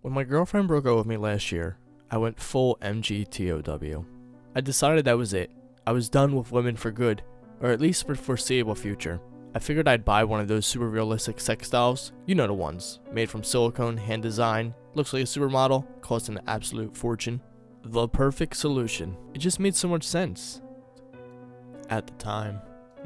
When my girlfriend broke up with me last year, I went full MGTOW. I decided that was it. I was done with women for good, or at least for the foreseeable future. I figured I'd buy one of those super realistic sex dolls, you know the ones, made from silicone, hand design, looks like a supermodel, cost an absolute fortune. The perfect solution. It just made so much sense. At the time,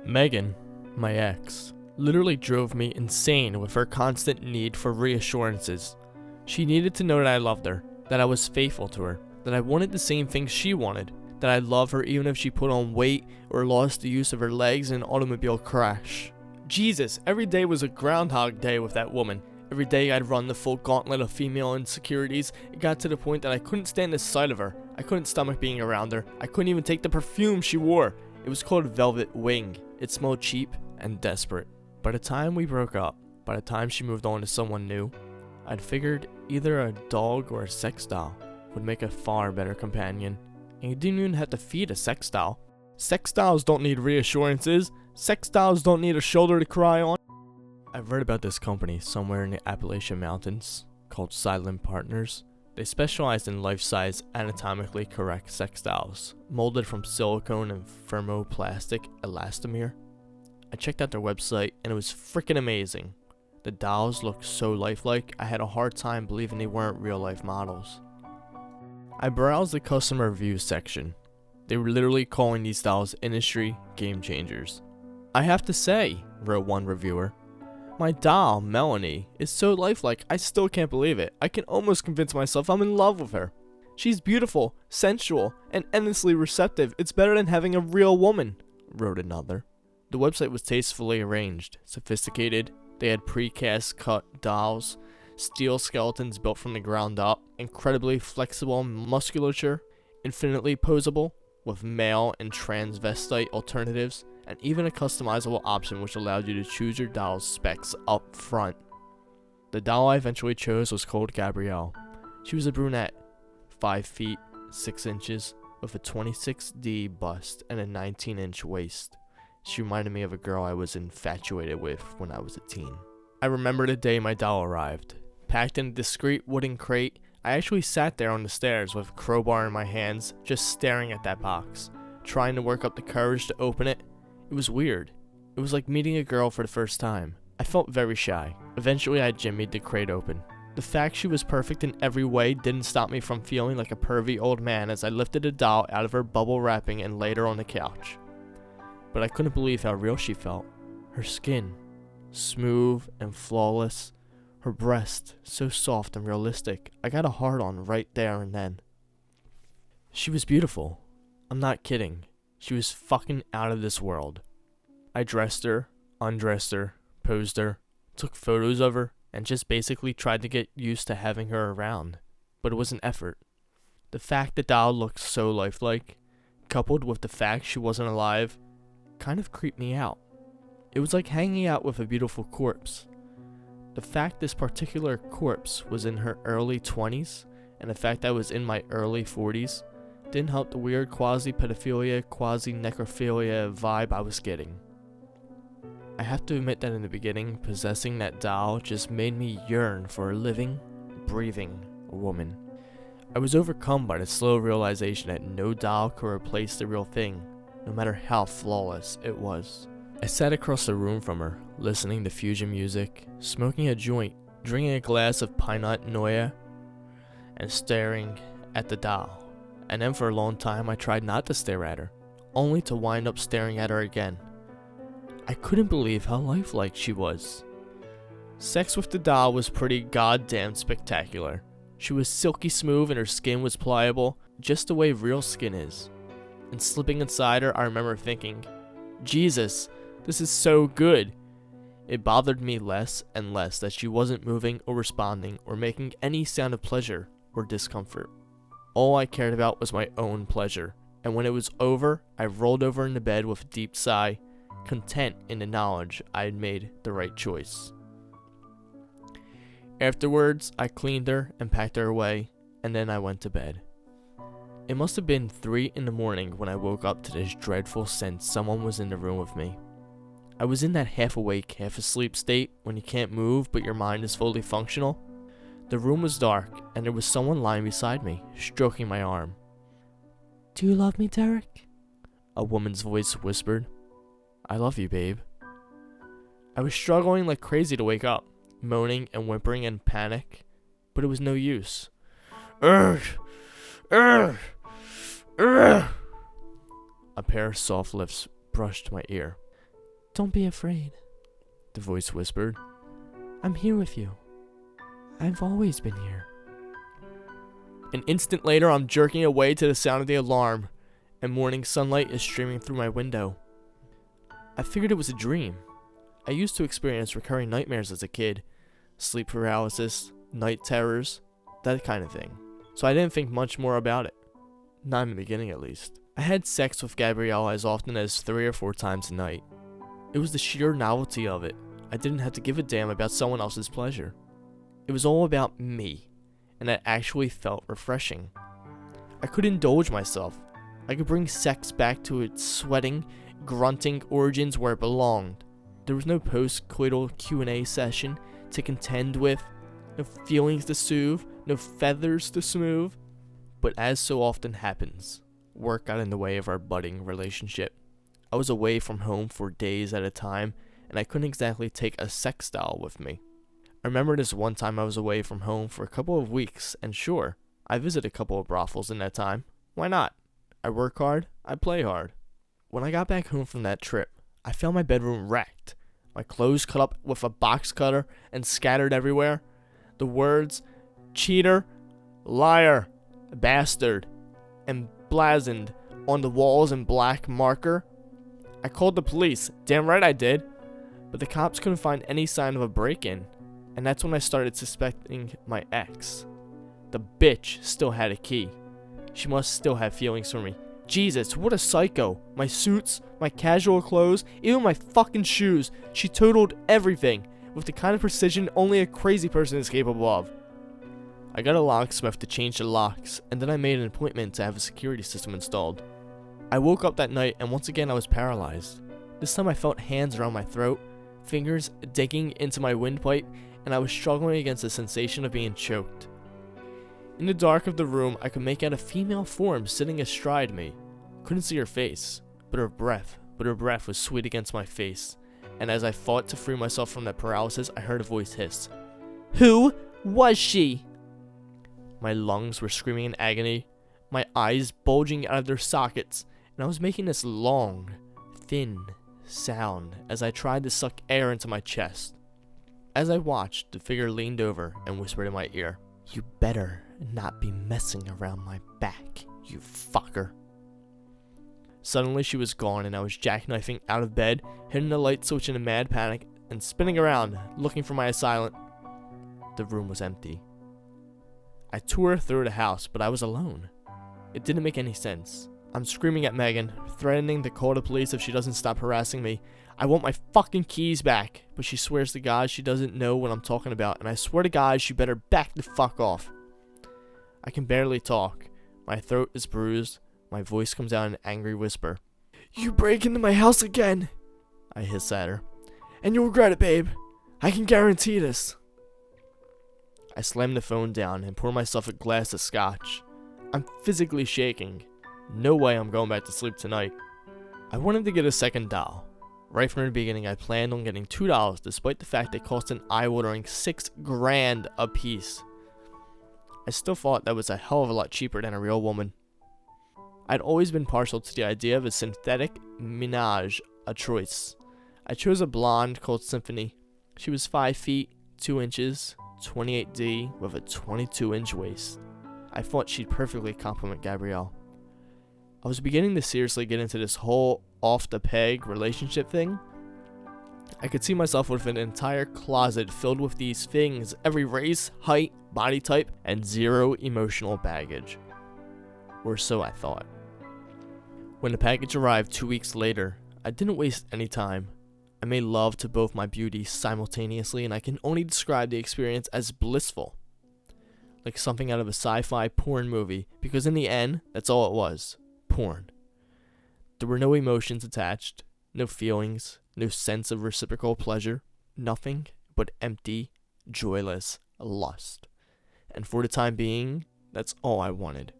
Megan, my ex, literally drove me insane with her constant need for reassurances. She needed to know that I loved her, that I was faithful to her, that I wanted the same things she wanted, that I love her even if she put on weight or lost the use of her legs in an automobile crash. Jesus, every day was a Groundhog Day with that woman. Every day I'd run the full gauntlet of female insecurities. It got to the point that I couldn't stand the sight of her. I couldn't stomach being around her. I couldn't even take the perfume she wore. It was called Velvet Wing. It smelled cheap and desperate. By the time we broke up, by the time she moved on to someone new, I'd figured either a dog or a sex doll would make a far better companion. And you didn't even have to feed a sex doll. Sex dolls don't need reassurances. Sex dolls don't need a shoulder to cry on. I've read about this company somewhere in the Appalachian Mountains called Silent Partners. They specialize in life-size, anatomically correct sex dolls, molded from silicone and thermoplastic elastomer. I checked out their website and it was freaking amazing. The dolls looked so lifelike, I had a hard time believing they weren't real-life models. I browsed the customer reviews section. They were literally calling these dolls industry game changers. I have to say, wrote one reviewer, my doll, Melanie, is so lifelike I still can't believe it. I can almost convince myself I'm in love with her. She's beautiful, sensual, and endlessly receptive. It's better than having a real woman, wrote another. The website was tastefully arranged, sophisticated. They had precast cut dolls, steel skeletons built from the ground up, incredibly flexible musculature, infinitely posable, with male and transvestite alternatives, and even a customizable option which allowed you to choose your doll's specs up front. The doll I eventually chose was called Gabrielle. She was a brunette, 5 feet, 6 inches, with a 26D bust and a 19-inch waist. She reminded me of a girl I was infatuated with when I was a teen. I remember the day my doll arrived. Packed in a discreet wooden crate, I actually sat there on the stairs with a crowbar in my hands, just staring at that box, trying to work up the courage to open it. It was weird. It was like meeting a girl for the first time. I felt very shy. Eventually I jimmied the crate open. The fact she was perfect in every way didn't stop me from feeling like a pervy old man as I lifted the doll out of her bubble wrapping and laid her on the couch. But I couldn't believe how real she felt. Her skin, smooth and flawless. Her breast, so soft and realistic. I got a hard-on right there and then. She was beautiful. I'm not kidding. She was fucking out of this world. I dressed her, undressed her, posed her, took photos of her, and just basically tried to get used to having her around. But it was an effort. The fact the doll looked so lifelike, coupled with the fact she wasn't alive, kind of creeped me out. It was like hanging out with a beautiful corpse. The fact this particular corpse was in her early 20s, and the fact I was in my early 40s, didn't help the weird quasi-pedophilia, quasi-necrophilia vibe I was getting. I have to admit that in the beginning, possessing that doll just made me yearn for a living, breathing woman. I was overcome by the slow realization that no doll could replace the real thing, no matter how flawless it was. I sat across the room from her, listening to fusion music, smoking a joint, drinking a glass of Pinot Noir, and staring at the doll. And then for a long time I tried not to stare at her, only to wind up staring at her again. I couldn't believe how lifelike she was. Sex with the doll was pretty goddamn spectacular. She was silky smooth and her skin was pliable, just the way real skin is. And slipping inside her, I remember thinking, Jesus, this is so good. It bothered me less and less that she wasn't moving or responding or making any sound of pleasure or discomfort. All I cared about was my own pleasure, and when it was over, I rolled over in the bed with a deep sigh, content in the knowledge I had made the right choice. Afterwards, I cleaned her and packed her away, and then I went to bed. It must have been 3 in the morning when I woke up to this dreadful sense someone was in the room with me. I was in that half awake, half asleep state when you can't move but your mind is fully functional. The room was dark, and there was someone lying beside me, stroking my arm. "Do you love me, Darhk?" a woman's voice whispered. "I love you, babe." I was struggling like crazy to wake up, moaning and whimpering in panic, but it was no use. Urgh! Urgh! Urgh! A pair of soft lips brushed my ear. "Don't be afraid," the voice whispered. "I'm here with you. I've always been here." An instant later, I'm jerking away to the sound of the alarm, and morning sunlight is streaming through my window. I figured it was a dream. I used to experience recurring nightmares as a kid, sleep paralysis, night terrors, that kind of thing. So I didn't think much more about it. Not in the beginning, at least. I had sex with Gabrielle as often as 3 or 4 times a night. It was the sheer novelty of it. I didn't have to give a damn about someone else's pleasure. It was all about me, and it actually felt refreshing. I could indulge myself. I could bring sex back to its sweating, grunting origins where it belonged. There was no post-coital Q&A session to contend with, no feelings to soothe, no feathers to smooth. But as so often happens, work got in the way of our budding relationship. I was away from home for days at a time, and I couldn't exactly take a sex doll with me. I remember this one time I was away from home for a couple of weeks, and sure, I visited a couple of brothels in that time. Why not? I work hard, I play hard. When I got back home from that trip, I found my bedroom wrecked. My clothes cut up with a box cutter and scattered everywhere. The words, cheater, liar, bastard, emblazoned on the walls in black marker. I called the police, damn right I did, but the cops couldn't find any sign of a break-in, and that's when I started suspecting my ex. The bitch still had a key. She must still have feelings for me. Jesus, what a psycho. My suits, my casual clothes, even my fucking shoes. She totaled everything with the kind of precision only a crazy person is capable of. I got a locksmith to change the locks, and then I made an appointment to have a security system installed. I woke up that night, and once again I was paralyzed. This time I felt hands around my throat, fingers digging into my windpipe, and I was struggling against the sensation of being choked. In the dark of the room, I could make out a female form sitting astride me. Couldn't see her face, but her breath was sweet against my face, and as I fought to free myself from that paralysis, I heard a voice hiss. "Who was she?" My lungs were screaming in agony, my eyes bulging out of their sockets, and I was making this long, thin sound as I tried to suck air into my chest. As I watched, the figure leaned over and whispered in my ear, "You better not be messing around my back, you fucker." Suddenly she was gone, and I was jackknifing out of bed, hitting the light switch in a mad panic, and spinning around, looking for my assailant. The room was empty. I tore through the house, but I was alone. It didn't make any sense. I'm screaming at Megan, threatening to call the police if she doesn't stop harassing me. I want my fucking keys back, but she swears to God she doesn't know what I'm talking about, and I swear to God she better back the fuck off. I can barely talk. My throat is bruised. My voice comes out in an angry whisper. "You break into my house again," I hiss at her, "and you'll regret it, babe. I can guarantee this." I slam the phone down and pour myself a glass of scotch. I'm physically shaking. No way I'm going back to sleep tonight. I wanted to get a second doll. Right from the beginning, I planned on getting $2, despite the fact they cost an eye-watering $6 grand a piece. I still thought that was a hell of a lot cheaper than a real woman. I'd always been partial to the idea of a synthetic menage a choice. I chose a blonde called Symphony. She was 5 feet, 2 inches, 28D, with a 22-inch waist. I thought she'd perfectly complement Gabrielle. I was beginning to seriously get into this whole off-the-peg relationship thing. I could see myself with an entire closet filled with these things, every race, height, body type, and zero emotional baggage. Or so I thought. When the package arrived 2 weeks later, I didn't waste any time. I made love to both my beauties simultaneously, and I can only describe the experience as blissful. Like something out of a sci-fi porn movie, because in the end, that's all it was. Porn. There were no emotions attached, no feelings, no sense of reciprocal pleasure, nothing but empty, joyless lust. and for the time being, that's all I wanted.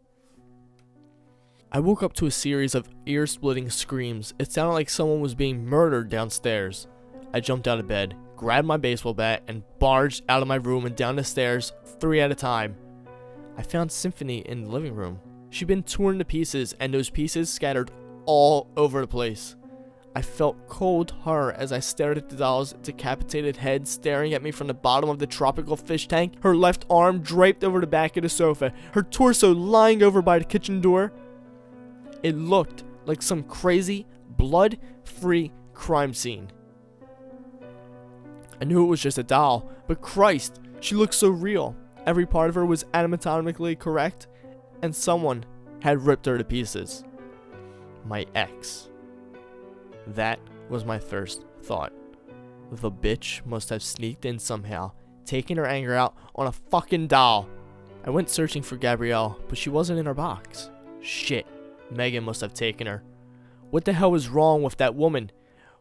I woke up to a series of ear-splitting screams. It sounded like someone was being murdered downstairs. I jumped out of bed, grabbed my baseball bat, and barged out of my room and down the stairs, 3 at a time. I found Symphony in the living room. She'd been torn to pieces, and those pieces scattered all over the place. I felt cold horror as I stared at the doll's decapitated head staring at me from the bottom of the tropical fish tank, her left arm draped over the back of the sofa, her torso lying over by the kitchen door. It looked like some crazy, blood-free crime scene. I knew it was just a doll, but Christ, she looked so real. Every part of her was anatomically correct, and someone had ripped her to pieces. My ex. That was my first thought. The bitch must have sneaked in somehow, taking her anger out on a fucking doll. I went searching for Gabrielle, but she wasn't in her box. Shit, Megan must have taken her. What the hell was wrong with that woman?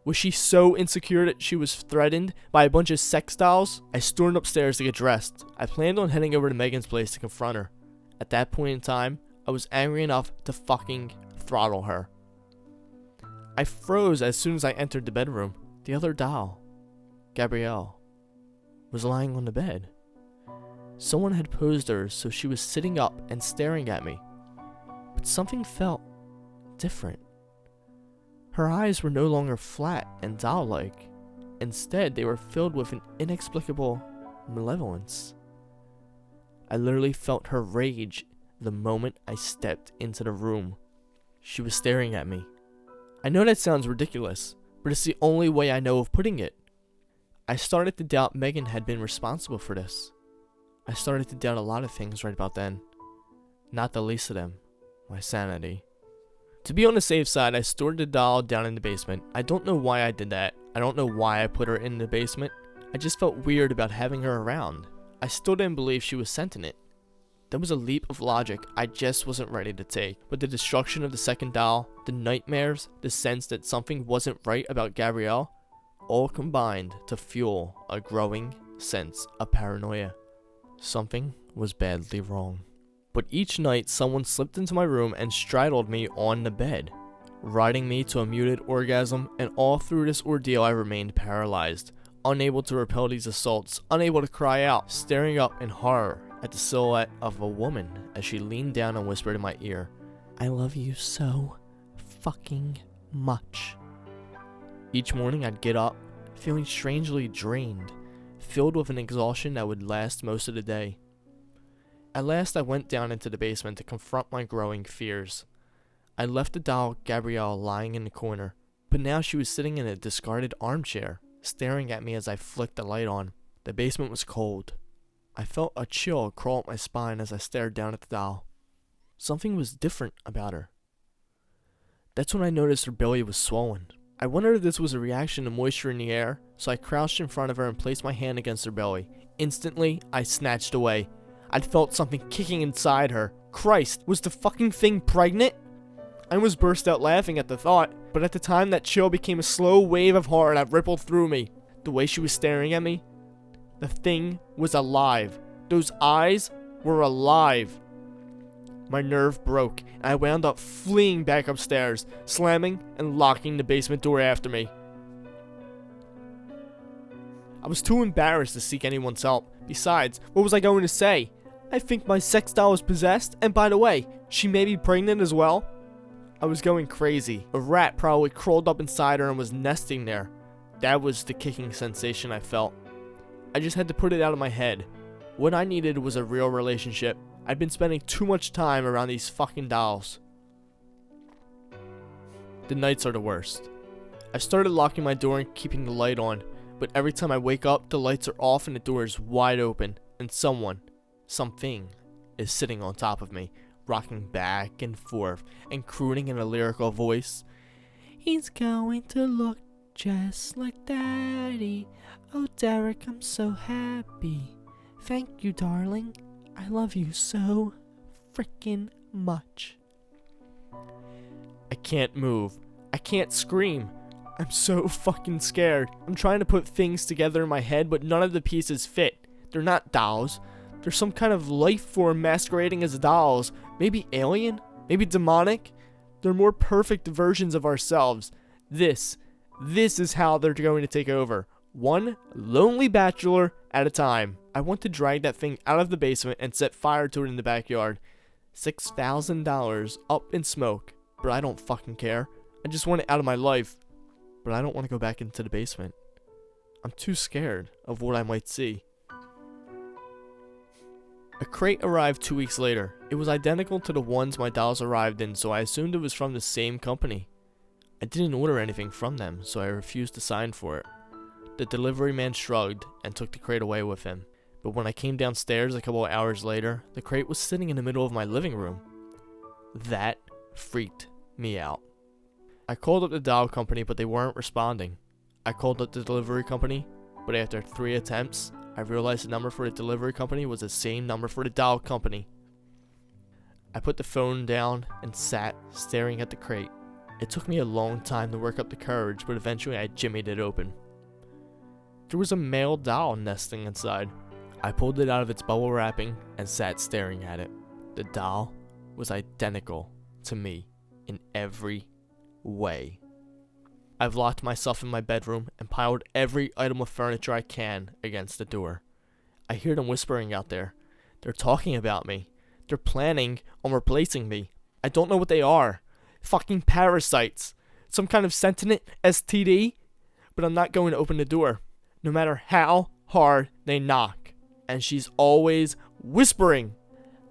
Was she so insecure that she was threatened by a bunch of sex dolls? I stormed upstairs to get dressed. I planned on heading over to Megan's place to confront her. At that point in time, I was angry enough to fucking throttle her. I froze as soon as I entered the bedroom. The other doll, Gabrielle, was lying on the bed. Someone had posed her so she was sitting up and staring at me. But something felt different. Her eyes were no longer flat and doll-like. Instead, they were filled with an inexplicable malevolence. I literally felt her rage the moment I stepped into the room. She was staring at me. I know that sounds ridiculous, but it's the only way I know of putting it. I started to doubt Megan had been responsible for this. I started to doubt a lot of things right about then. Not the least of them, my sanity. To be on the safe side, I stored the doll down in the basement. I don't know why I did that. I don't know why I put her in the basement. I just felt weird about having her around. I still didn't believe she was sentient. That was a leap of logic I just wasn't ready to take. But the destruction of the second doll, the nightmares, the sense that something wasn't right about Gabrielle, all combined to fuel a growing sense of paranoia. Something was badly wrong. But each night someone slipped into my room and straddled me on the bed, riding me to a muted orgasm, and all through this ordeal I remained paralyzed, unable to repel these assaults, unable to cry out, staring up in horror at the silhouette of a woman as she leaned down and whispered in my ear, "I love you so fucking much." Each morning I'd get up, feeling strangely drained, filled with an exhaustion that would last most of the day. At last I went down into the basement to confront my growing fears. I left the doll Gabrielle lying in the corner, but now she was sitting in a discarded armchair, staring at me as I flicked the light on. The basement was cold. I felt a chill crawl up my spine as I stared down at the doll. Something was different about her. That's when I noticed her belly was swollen. I wondered if this was a reaction to moisture in the air, so I crouched in front of her and placed my hand against her belly. Instantly, I snatched away. I'd felt something kicking inside her. Christ, was the fucking thing pregnant? I almost burst out laughing at the thought, but at the time that chill became a slow wave of horror that rippled through me. The way she was staring at me, the thing was alive. Those eyes were alive. My nerve broke, and I wound up fleeing back upstairs, slamming and locking the basement door after me. I was too embarrassed to seek anyone's help. Besides, what was I going to say? I think my sex doll was possessed, and by the way, she may be pregnant as well. I was going crazy. A rat probably crawled up inside her and was nesting there. That was the kicking sensation I felt. I just had to put it out of my head. What I needed was a real relationship. I'd been spending too much time around these fucking dolls. The nights are the worst. I've started locking my door and keeping the light on, but every time I wake up, the lights are off and the door is wide open, and something is sitting on top of me, rocking back and forth and crooning in a lyrical voice. "He's going to look just like Daddy. Oh, Darhk, I'm so happy. Thank you, darling. I love you so freaking much." I can't move. I can't scream. I'm so fucking scared. I'm trying to put things together in my head, but none of the pieces fit. They're not dolls. There's some kind of life form masquerading as dolls. Maybe alien? Maybe demonic? They're more perfect versions of ourselves. This is how they're going to take over. One lonely bachelor at a time. I want to drag that thing out of the basement and set fire to it in the backyard. $6,000 up in smoke. But I don't fucking care. I just want it out of my life. But I don't want to go back into the basement. I'm too scared of what I might see. A crate arrived 2 weeks later. It was identical to the ones my dolls arrived in, so I assumed it was from the same company. I didn't order anything from them, so I refused to sign for it. The delivery man shrugged and took the crate away with him. But when I came downstairs a couple of hours later, the crate was sitting in the middle of my living room. That freaked me out. I called up the doll company, but they weren't responding. I called up the delivery company, but after 3 attempts, I realized the number for the delivery company was the same number for the doll company. I put the phone down and sat staring at the crate. It took me a long time to work up the courage, but eventually I jimmied it open. There was a male doll nesting inside. I pulled it out of its bubble wrapping and sat staring at it. The doll was identical to me in every way. I've locked myself in my bedroom and piled every item of furniture I can against the door. I hear them whispering out there. They're talking about me. They're planning on replacing me. I don't know what they are. Fucking parasites. Some kind of sentient STD? But I'm not going to open the door, no matter how hard they knock. And she's always whispering.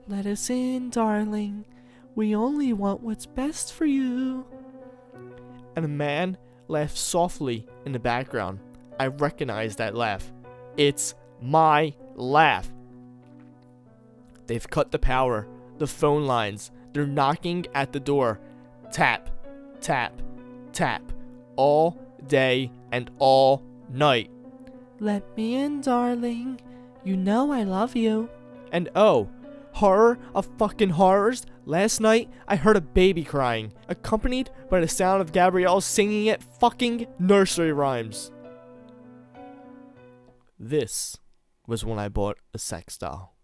Let us in, darling. We only want what's best for you. And a man laughed softly in the background. I recognize that laugh. It's my laugh. They've cut the power, the phone lines. They're knocking at the door. Tap, tap, tap. All day and all night. Let me in, darling. You know I love you. And oh, horror of fucking horrors. Last night, I heard a baby crying, accompanied by the sound of Gabrielle singing it fucking nursery rhymes. This was when I bought a sex doll.